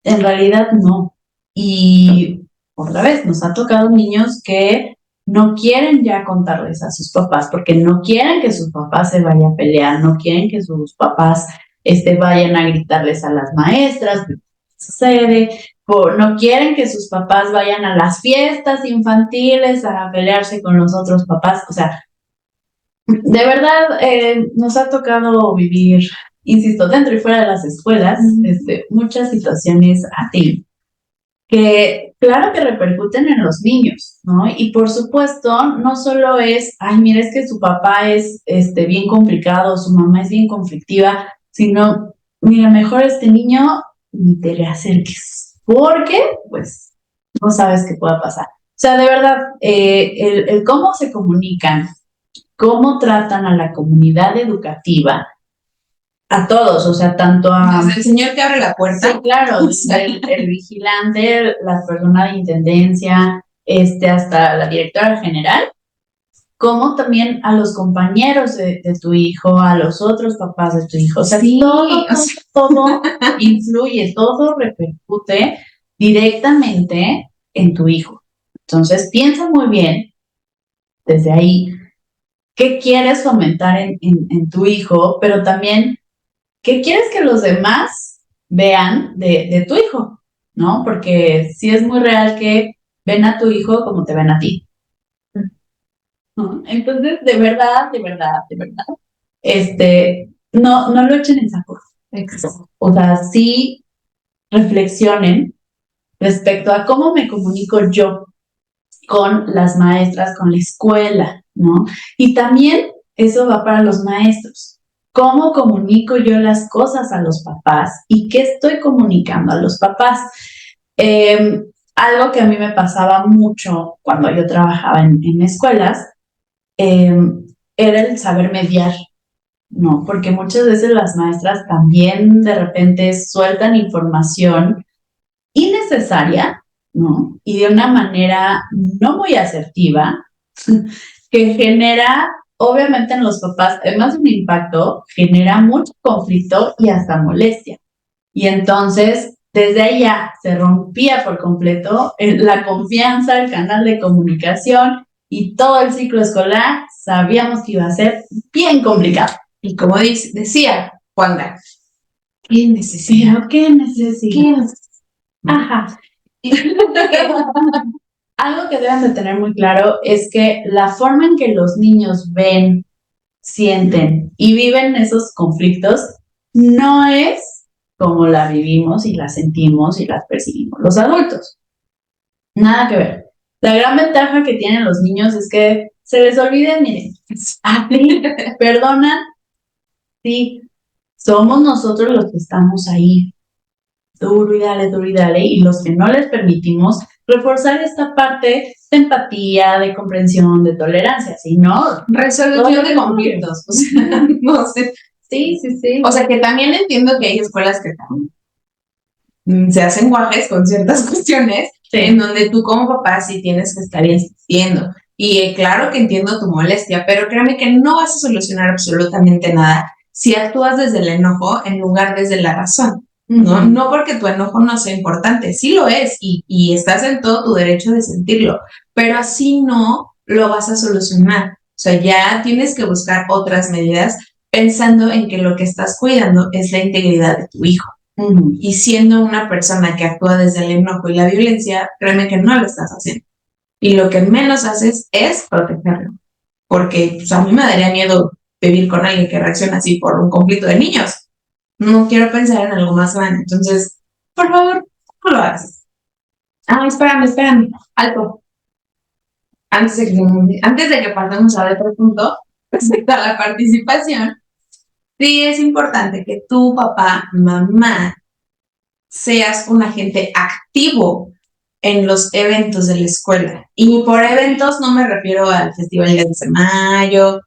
en realidad no. Y otra vez, nos ha tocado niños que no quieren ya contarles a sus papás porque no quieren que sus papás se vayan a pelear, no quieren que sus papás vayan a gritarles a las maestras, sucede, no quieren que sus papás vayan a las fiestas infantiles a pelearse con los otros papás, o sea, de verdad nos ha tocado vivir, insisto, dentro y fuera de las escuelas, muchas situaciones así que claro que repercuten en los niños, ¿no? Y por supuesto, no solo es, ay, mira, es que su papá es bien complicado, su mamá es bien conflictiva, sino, mira, mejor este niño ni te le acerques, porque, pues, no sabes qué pueda pasar. O sea, de verdad, el cómo se comunican, cómo tratan a la comunidad educativa, a todos, o sea, tanto a... Desde el señor que abre la puerta. Sí, claro, el vigilante, la persona de intendencia, hasta la directora general, como también a los compañeros de tu hijo, a los otros papás de tu hijo. O sea, Sí, todo influye, todo repercute directamente en tu hijo. Entonces, piensa muy bien desde ahí qué quieres fomentar en tu hijo, pero también qué quieres que los demás vean de tu hijo, ¿no? Porque sí es muy real que ven a tu hijo como te ven a ti. ¿no? Entonces, de verdad, no lo echen en saco. Exacto. O sea, sí reflexionen respecto a cómo me comunico yo con las maestras, con la escuela, ¿no? Y también eso va para los maestros. ¿Cómo comunico yo las cosas a los papás y qué estoy comunicando a los papás? Algo que a mí me pasaba mucho cuando yo trabajaba en escuelas eh, era el saber mediar, ¿no? Porque muchas veces las maestras también de repente sueltan información innecesaria, ¿no? Y de una manera no muy asertiva, que genera, obviamente en los papás, además de un impacto, genera mucho conflicto y hasta molestia. Y entonces, desde ahí ya se rompía por completo la confianza, el canal de comunicación y todo el ciclo escolar sabíamos que iba a ser bien complicado. Y como decía Juanga, ¿qué necesidad? Pero qué necesidad. ¿Qué necesidad? Ajá. Y algo que deben de tener muy claro es que la forma en que los niños ven, sienten y viven esos conflictos no es como la vivimos y la sentimos y las percibimos los adultos. Nada que ver. La gran ventaja que tienen los niños es que se les olviden, miren, perdonan, sí, somos nosotros los que estamos ahí duro y dale, y los que no les permitimos reforzar esta parte de empatía, de comprensión, de tolerancia, si no, resolución de conflictos, o sea, no sé. Sí. O sea, que también entiendo que hay escuelas que también se hacen guajes con ciertas cuestiones, sí, en donde tú como papá sí tienes que estar insistiendo. Y claro que entiendo tu molestia, pero créeme que no vas a solucionar absolutamente nada si actúas desde el enojo en lugar desde la razón. ¿No? No porque tu enojo no sea importante, sí lo es y estás en todo tu derecho de sentirlo, pero así no lo vas a solucionar. O sea, ya tienes que buscar otras medidas pensando en que lo que estás cuidando es la integridad de tu hijo. Y siendo una persona que actúa desde el enojo y la violencia, créeme que no lo estás haciendo. Y lo que menos haces es protegerlo. Porque pues, a mí me daría miedo vivir con alguien que reacciona así por un conflicto de niños. No quiero pensar en algo más grande. Entonces, por favor, no lo hagas. Ah, espérame. Alto. Antes de que pasemos a otro punto, respecto a la participación, sí es importante que tu papá, mamá, seas un agente activo en los eventos de la escuela. Y por eventos no me refiero al Festival de Mayo,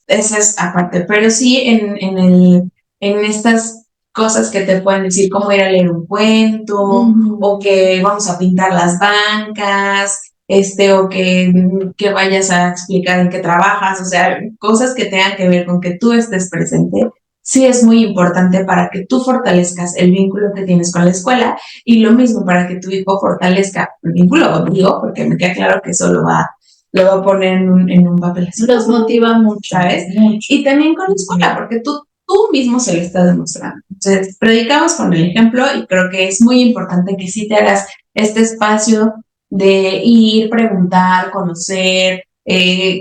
esa es aparte, pero sí en estas cosas que te pueden decir cómo ir a leer un cuento, o que vamos a pintar las bancas, o que vayas a explicar en qué trabajas, o sea, cosas que tengan que ver con que tú estés presente. Sí es muy importante para que tú fortalezcas el vínculo que tienes con la escuela y lo mismo para que tu hijo fortalezca el vínculo contigo, porque me queda claro que eso lo va a poner en un papel así. Los motiva mucho, ¿sabes? Mucho. Y también con la escuela, porque tú mismo se lo estás demostrando. Entonces, predicamos con el ejemplo y creo que es muy importante que sí te hagas este espacio de ir, preguntar, conocer.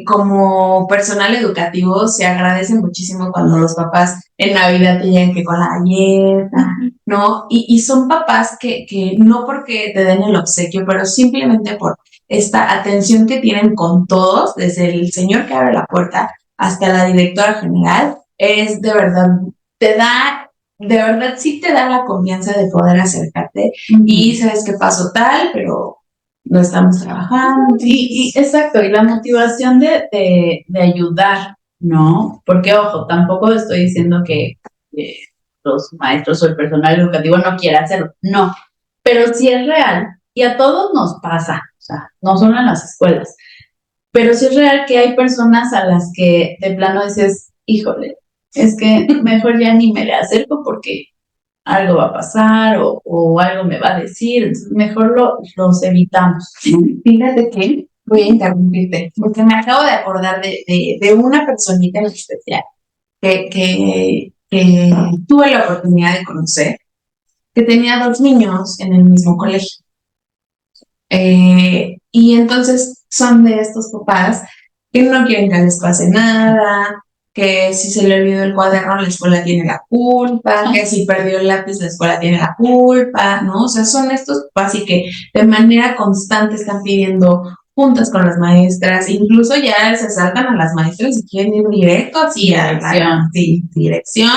Como personal educativo se agradece muchísimo cuando los papás en Navidad te llegan que con la galleta, ¿no? Y son papás que no porque te den el obsequio, pero simplemente por esta atención que tienen con todos, desde el señor que abre la puerta hasta la directora general, es de verdad, sí te da la confianza de poder acercarte y sabes que pasó tal, pero no estamos trabajando. Exacto, y la motivación de ayudar, ¿no? Porque, ojo, tampoco estoy diciendo que los maestros o el personal educativo no quiera hacerlo, no, pero sí es real y a todos nos pasa, o sea, no solo en las escuelas, pero sí es real que hay personas a las que de plano dices, híjole, es que mejor ya ni me le acerco porque algo va a pasar o algo me va a decir, entonces mejor los evitamos. Fíjate que voy a interrumpirte, porque me acabo de acordar de una personita en especial que tuve la oportunidad de conocer, que tenía 2 niños en el mismo colegio. Y entonces son de estos papás que no quieren que les pase nada, que si se le olvidó el cuaderno, la escuela tiene la culpa, que si perdió el lápiz, la escuela tiene la culpa, ¿no? O sea, son estos así que de manera constante están pidiendo juntas con las maestras, incluso ya se saltan a las maestras y quieren ir directo así a la dirección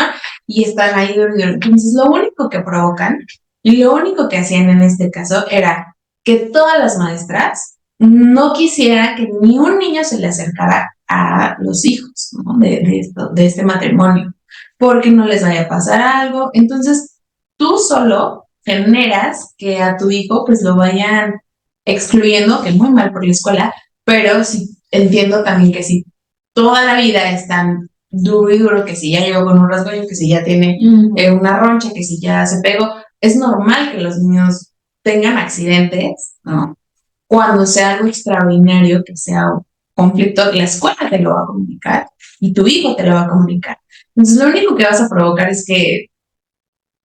y están ahí. Entonces, lo único que provocan y lo único que hacían en este caso era que todas las maestras no quisieran que ni un niño se le acercara a los hijos, ¿no? de este matrimonio, porque no les vaya a pasar algo. Entonces, tú solo generas que a tu hijo pues lo vayan excluyendo, que es muy mal por la escuela, pero sí entiendo también que si toda la vida es tan duro y duro, que si ya llegó con un rasguño, que si ya tiene una roncha, que si ya se pegó, es normal que los niños tengan accidentes, ¿no? Cuando sea algo extraordinario, que sea un conflicto, la escuela te lo va a comunicar y tu hijo te lo va a comunicar. Entonces, lo único que vas a provocar es que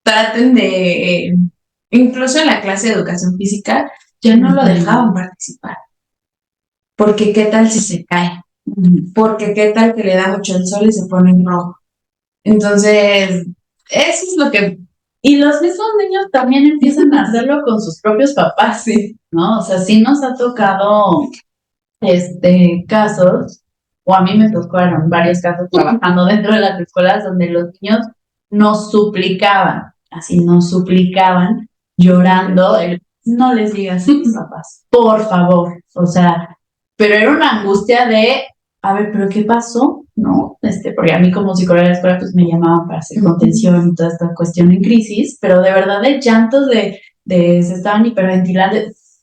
traten de, incluso en la clase de educación física, ya no lo dejaban participar. Porque qué tal si se cae, porque qué tal que le da mucho el sol y se pone en rojo. Entonces, eso es lo que... Y los mismos niños también empiezan a hacerlo con sus propios papás, Sí. ¿no? O sea, sí nos ha tocado casos, o a mí me tocaron varios casos trabajando dentro de las escuelas donde los niños nos suplicaban, así nos suplicaban, llorando, no les digas a sus papás, por favor, o sea, pero era una angustia de, a ver, ¿pero qué pasó? ¿No? Porque a mí como psicóloga de la escuela pues me llamaban para hacer contención y toda esta cuestión en crisis, pero de verdad de llantos se estaban hiperventilando,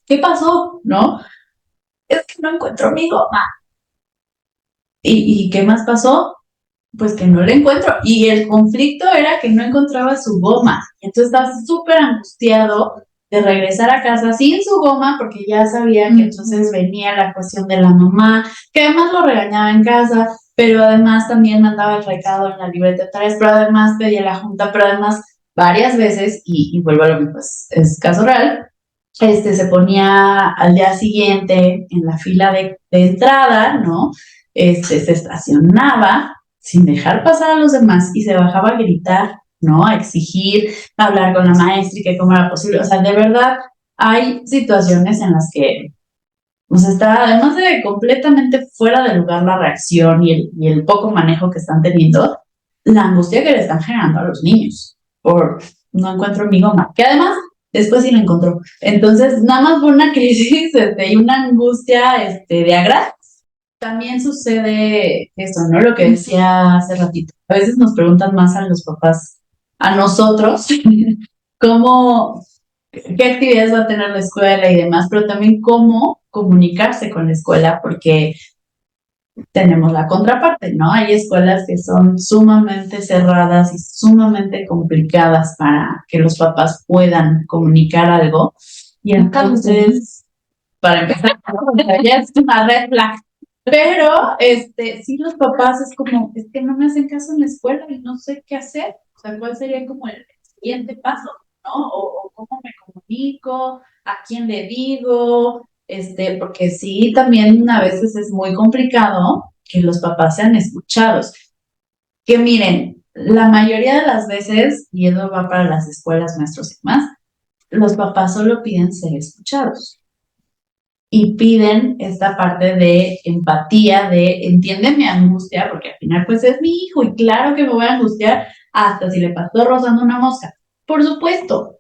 ¿qué pasó? ¿No? Es que no encuentro a mi goma. ¿Y qué más pasó? Pues que no la encuentro. Y el conflicto era que no encontraba su goma. Entonces estaba súper angustiado de regresar a casa sin su goma porque ya sabía que entonces venía la cuestión de la mamá, que además lo regañaba en casa, pero además también mandaba el recado en la libreta de tareas, pero además pedía la junta, pero además varias veces, y vuelvo a lo mismo, es caso real, se ponía al día siguiente en la fila de entrada, ¿no? Se estacionaba sin dejar pasar a los demás y se bajaba a gritar, ¿no? A exigir, a hablar con la maestra y que cómo era posible. O sea, de verdad, hay situaciones en las que, o sea, está, además de completamente fuera de lugar la reacción y el poco manejo que están teniendo, la angustia que le están generando a los niños por no encuentro mi goma, que además después sí la encontró. Entonces, nada más fue una crisis y una angustia de agrado. También sucede eso, ¿no? Lo que decía hace ratito. A veces nos preguntan más a los papás, a nosotros, cómo, qué actividades va a tener la escuela y demás, pero también cómo comunicarse con la escuela, porque tenemos la contraparte, ¿no? Hay escuelas que son sumamente cerradas y sumamente complicadas para que los papás puedan comunicar algo. Y entonces, para empezar, ya es una red flag. Pero, sí, los papás es como, es que no me hacen caso en la escuela y no sé qué hacer. O sea, ¿cuál sería como el siguiente paso, ¿no? O cómo me comunico, a quién le digo, porque sí, también a veces es muy complicado que los papás sean escuchados. Que miren, la mayoría de las veces, y eso va para las escuelas, maestros y más, los papás solo piden ser escuchados y piden esta parte de empatía, de entiende mi angustia, porque al final pues es mi hijo y claro que me voy a angustiar hasta si le pasó rozando una mosca. Por supuesto,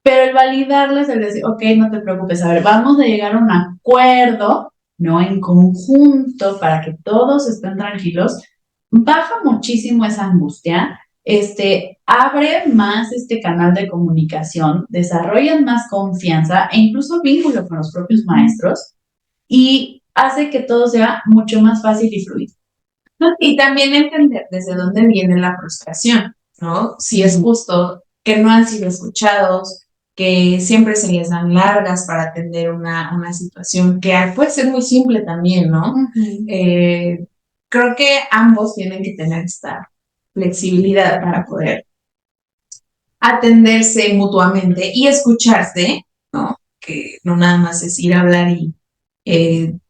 pero el validarles, el decir, ok, no te preocupes, a ver, vamos a llegar a un acuerdo, ¿no? En conjunto para que todos estén tranquilos, baja muchísimo esa angustia, abre más este canal de comunicación, desarrollan más confianza e incluso vínculo con los propios maestros y hace que todo sea mucho más fácil y fluido. Y también entender desde dónde viene la frustración, ¿no? Si es justo que no han sido escuchados, que siempre se les dan largas para atender una situación que puede ser muy simple también, ¿no? Creo que ambos tienen que tener esta flexibilidad para poder atenderse mutuamente y escucharse, ¿no? Que no nada más es ir a hablar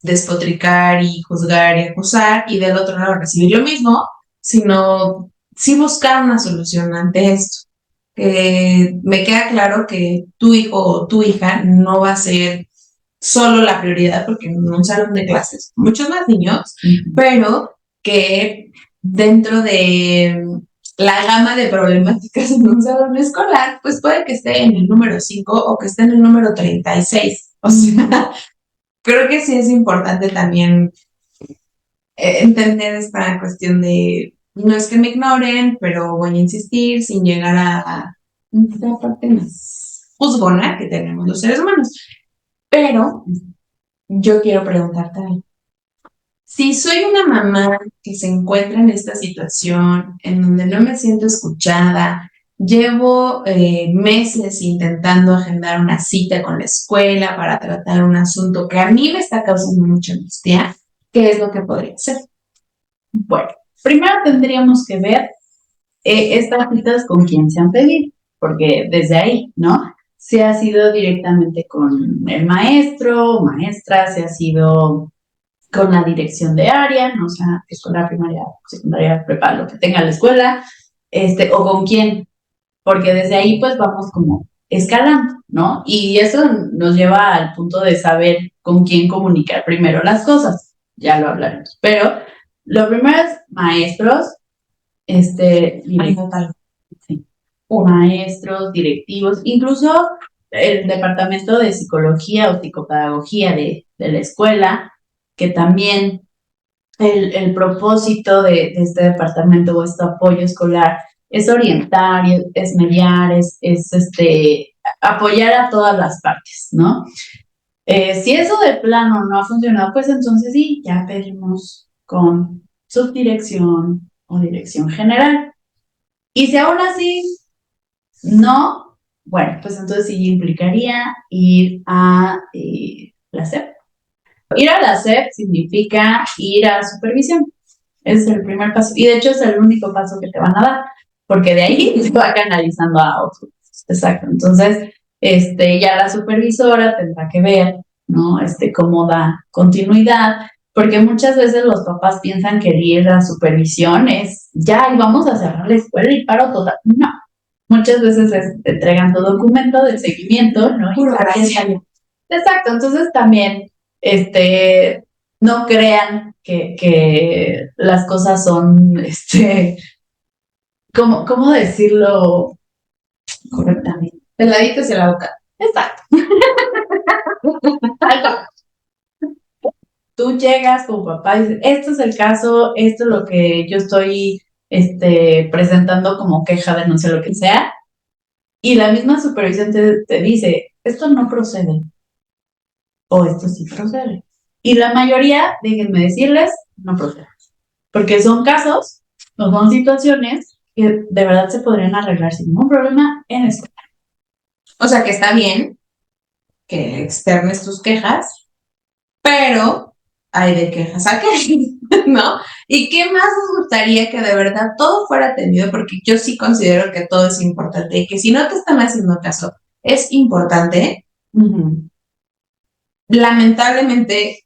despotricar y juzgar y acusar, y del otro lado recibir lo mismo, sino sí buscar una solución ante esto. Me queda claro que tu hijo o tu hija no va a ser solo la prioridad, porque en un salón de clases muchos más niños, pero que dentro de la gama de problemáticas en un salón escolar, pues puede que esté en el número 5 o que esté en el número 36. O sea, creo que sí es importante también entender esta cuestión de no es que me ignoren, pero voy a insistir sin llegar a esta parte más juzgona que tenemos los seres humanos. Pero yo quiero preguntarte, si soy una mamá que se encuentra en esta situación, en donde no me siento escuchada, llevo meses intentando agendar una cita con la escuela para tratar un asunto que a mí me está causando mucha angustia, ¿qué es lo que podría hacer? Bueno, primero tendríamos que ver estas citas con quién se han pedido, porque desde ahí, ¿no? Se ha sido directamente con el maestro o maestra, se ha sido con la dirección de área, ¿no? O sea, escuela primaria, secundaria, prepa, lo que tenga la escuela, o con quién, porque desde ahí pues vamos como escalando, ¿no? Y eso nos lleva al punto de saber con quién comunicar primero las cosas, ya lo hablaremos, pero lo primero es maestros, sí, maestros, directivos, incluso el departamento de psicología o psicopedagogía de la escuela, que también el propósito de este departamento o este apoyo escolar es orientar, es mediar, apoyar a todas las partes, ¿no? Si eso de plano no ha funcionado, pues entonces sí, ya pedimos con subdirección o dirección general. Y si aún así no, bueno, pues entonces sí implicaría ir a la SEP. Ir a la SEP significa ir a supervisión. Ese es el primer paso. Y de hecho es el único paso que te van a dar, porque de ahí se va canalizando a otro. Exacto. Entonces, ya la supervisora tendrá que ver, ¿no? Cómo da continuidad, porque muchas veces los papás piensan que el ir a supervisión es ya, y vamos a cerrar la escuela y paro total. No. Muchas veces te entregan tu documento de seguimiento, ¿no? Puro gracia. Exacto. Entonces también, no crean que las cosas son, ¿cómo decirlo correctamente? Peladitos hacia la boca. Exacto. Tú llegas con papá y dices, esto es el caso, esto es lo que yo estoy presentando como queja, denuncia, lo que sea, y la misma supervisión te dice, esto no procede, o esto sí procede. Y la mayoría, déjenme decirles, no procede. Porque son casos, no son situaciones que de verdad se podrían arreglar sin ningún problema en escuela. O sea que está bien que externes tus quejas, pero hay de quejas a quejas, ¿no? ¿Y qué más nos gustaría que de verdad todo fuera atendido? Porque yo sí considero que todo es importante y que si no te están haciendo caso, es importante. Lamentablemente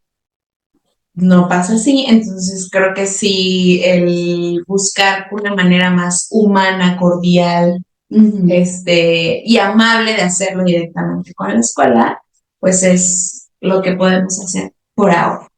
no pasa así, entonces creo que sí el buscar una manera más humana, cordial, y amable de hacerlo directamente con la escuela, pues es lo que podemos hacer por ahora.